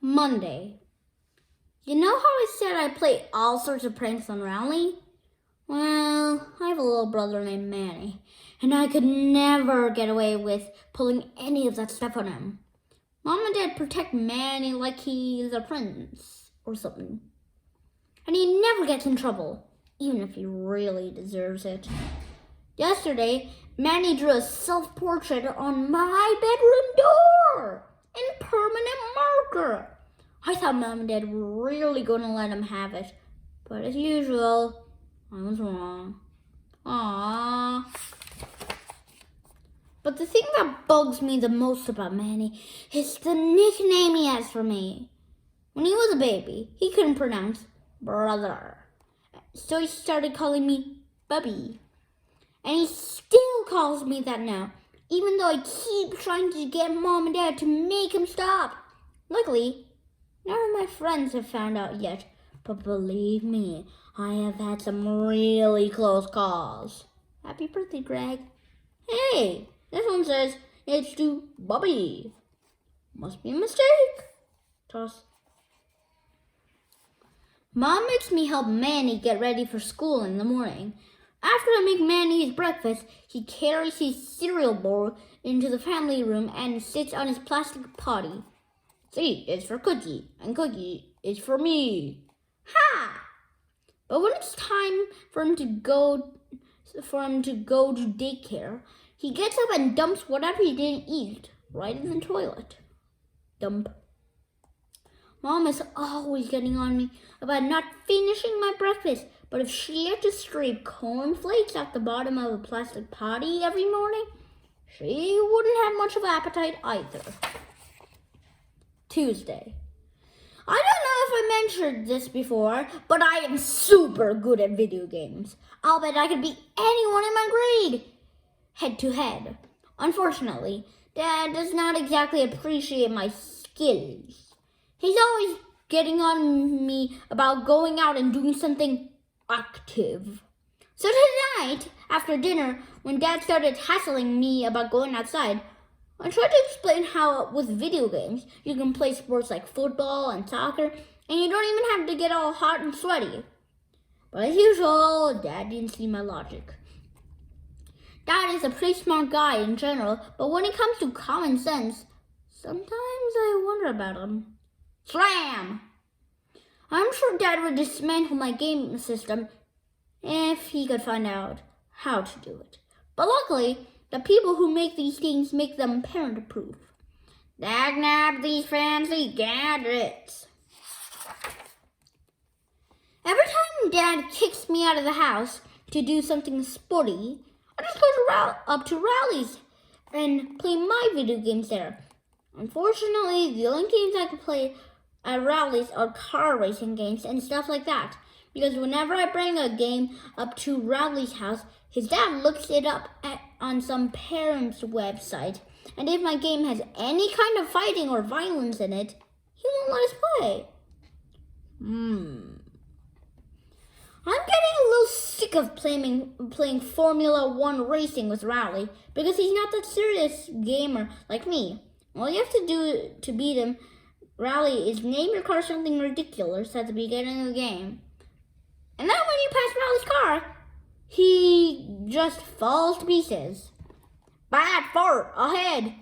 Monday. You know how I said I play all sorts of pranks on Rowley? Well, I have a little brother named Manny, and I could never get away with pulling any of that stuff on him. Mom and Dad protect Manny like he's a prince or something. And he never gets in trouble, even if he really deserves it. Yesterday, Manny drew a self-portrait on my bedroom door in permanent marker. I thought Mom and Dad were really going to let him have it, but as usual, I was wrong. Aww. But the thing that bugs me the most about Manny is the nickname he has for me. When he was a baby, he couldn't pronounce brother, so he started calling me Bubby. And he still calls me that now, even though I keep trying to get Mom and Dad to make him stop. Luckily, none of my friends have found out yet, but believe me, I have had some really close calls. Happy birthday, Greg. Hey, this one says it's to Bubby. Must be a mistake. Toss. Mom makes me help Manny get ready for school in the morning. After I make Manny his breakfast, he carries his cereal bowl into the family room and sits on his plastic potty. C is for Cookie, and Cookie is for me. Ha! But when it's time for him to go to daycare, he gets up and dumps whatever he didn't eat right in the toilet. Dump. Mom is always getting on me about not finishing my breakfast, but if she had to scrape cornflakes off the bottom of a plastic potty every morning, she wouldn't have much of an appetite either. Tuesday. I don't know if I mentioned this before, but I am super good at video games. I'll bet I could beat anyone in my grade, head to head. Unfortunately, Dad does not exactly appreciate my skills. He's always getting on me about going out and doing something active. So tonight, after dinner, when Dad started hassling me about going outside, I tried to explain how with video games, you can play sports like football and soccer, and you don't even have to get all hot and sweaty. But as usual, Dad didn't see my logic. Dad is a pretty smart guy in general, but when it comes to common sense, sometimes I wonder about him. Slam! I'm sure Dad would dismantle my game system if he could find out how to do it. But luckily, the people who make these things make them parent-proof. Dagnab these fancy gadgets. Every time Dad kicks me out of the house to do something sporty, I just go up to Rowley's and play my video games there. Unfortunately, the only games I can play at Rowley's are car racing games and stuff like that. Because whenever I bring a game up to Rowley's house, his dad looks it up on some parent's website. And if my game has any kind of fighting or violence in it, he won't let us play. I'm getting a little sick of playing Formula 1 racing with Rowley because he's not that serious gamer like me. All you have to do to beat him, Rowley, is name your car something ridiculous at the beginning of the game. And then when you pass Rowley's car, he just falls to pieces. Bad fart ahead.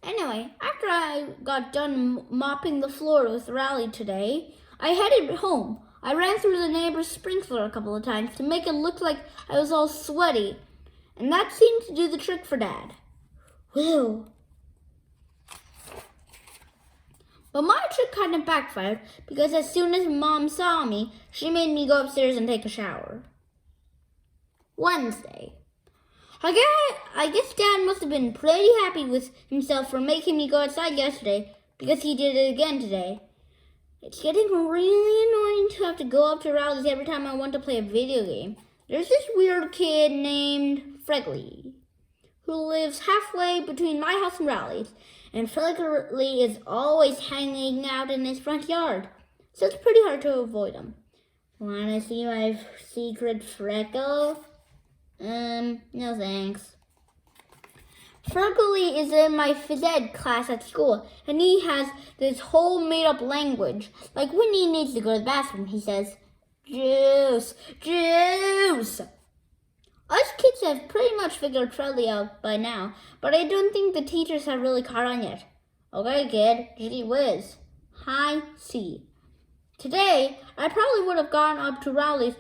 Anyway, after I got done mopping the floor with Rowley today, I headed home. I ran through the neighbor's sprinkler a couple of times to make it look like I was all sweaty. And that seemed to do the trick for Dad. Whew. But my trick kind of backfired because as soon as Mom saw me, she made me go upstairs and take a shower. Wednesday. I guess Dad must have been pretty happy with himself for making me go outside yesterday because he did it again today. It's getting really annoying to have to go up to Rowley's every time I want to play a video game. There's this weird kid named Fregley who lives halfway between my house and Rowley's, and Fregley is always hanging out in his front yard, so it's pretty hard to avoid him. Wanna see my secret freckle? No thanks. Fergie is in my phys ed class at school, and he has this whole made-up language. Like when he needs to go to the bathroom, he says, juice, juice. Us kids have pretty much figured Fergie out by now, but I don't think the teachers have really caught on yet. Okay, kid, gee whiz. High C. Today, I probably would have gone up to Rowley's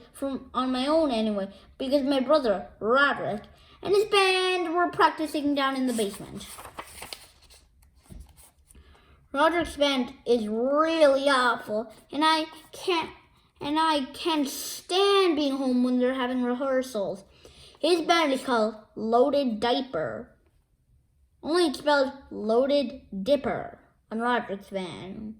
on my own anyway, because my brother, Roderick, and his band were practicing down in the basement. Roderick's band is really awful, and I can't stand being home when they're having rehearsals. His band is called Loaded Diaper. Only it's spelled Loaded Dipper on Roderick's band.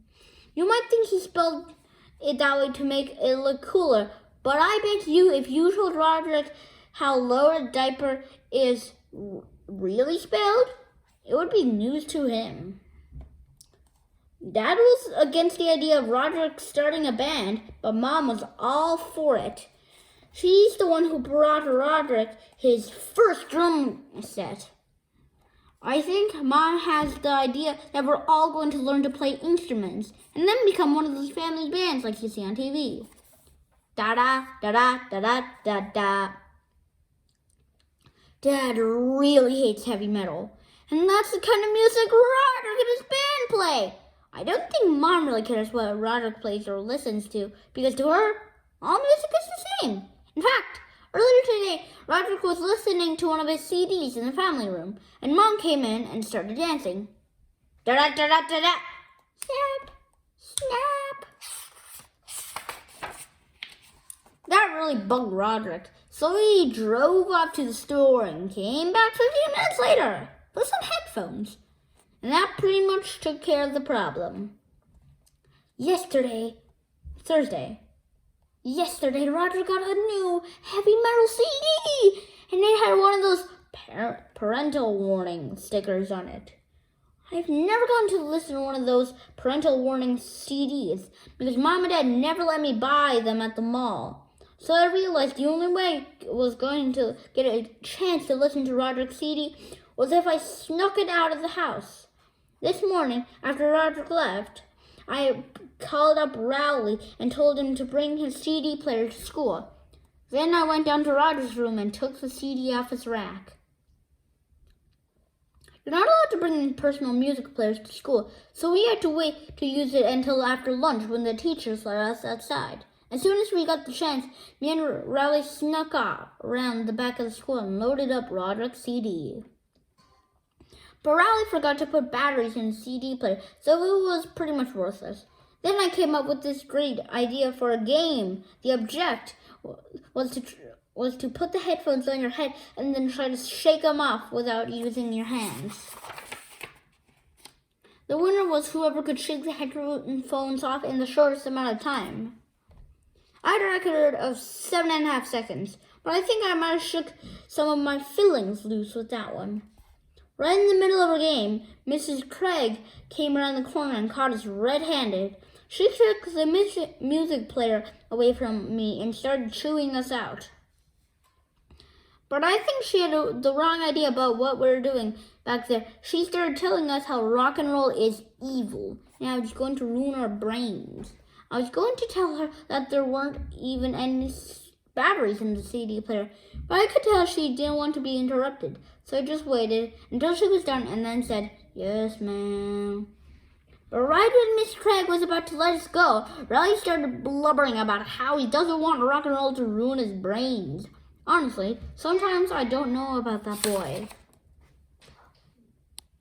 You might think he spelled it that way to make it look cooler, but I bet you if you told Roderick how Loaded Diaper is really spelled, it would be news to him. Dad was against the idea of Roderick starting a band, but Mom was all for it. She's the one who brought Roderick his first drum set. I think Mom has the idea that we're all going to learn to play instruments and then become one of those family bands like you see on TV. Da-da, da-da, da-da, da-da. Dad really hates heavy metal, and that's the kind of music Roderick and his band play. I don't think Mom really cares what Roderick plays or listens to, because to her, all music is the same. In fact, earlier today, Roderick was listening to one of his CDs in the family room, and Mom came in and started dancing. Da-da-da-da-da-da! Snap! Snap! That really bugged Roderick, so he drove up to the store and came back 15 minutes later with some headphones. And that pretty much took care of the problem. Yesterday, Roger got a new heavy metal CD, and it had one of those parental warning stickers on it. I've never gotten to listen to one of those parental warning CDs because Mom and Dad never let me buy them at the mall. So I realized the only way I was going to get a chance to listen to Roderick's CD was if I snuck it out of the house. This morning, after Roderick left, I called up Rowley and told him to bring his CD player to school. Then I went down to Roderick's room and took the CD off his rack. You're not allowed to bring in personal music players to school, so we had to wait to use it until after lunch when the teachers let us outside. As soon as we got the chance, me and Rowley snuck off around the back of the school and loaded up Roderick's CD. But Rowley forgot to put batteries in the CD player, so it was pretty much worthless. Then I came up with this great idea for a game. The object was to put the headphones on your head and then try to shake them off without using your hands. The winner was whoever could shake the headphones off in the shortest amount of time. I had a record of 7.5 seconds, but I think I might have shook some of my fillings loose with that one. Right in the middle of our game, Mrs. Craig came around the corner and caught us red-handed. She took the music player away from me and started chewing us out. But I think she had the wrong idea about what we were doing back there. She started telling us how rock and roll is evil, and I was going to ruin our brains. I was going to tell her that there weren't even any batteries in the CD player, but I could tell she didn't want to be interrupted, so I just waited until she was done and then said, "Yes, ma'am." But right when Miss Craig was about to let us go, Riley started blubbering about how he doesn't want rock and roll to ruin his brains. Honestly, sometimes I don't know about that boy.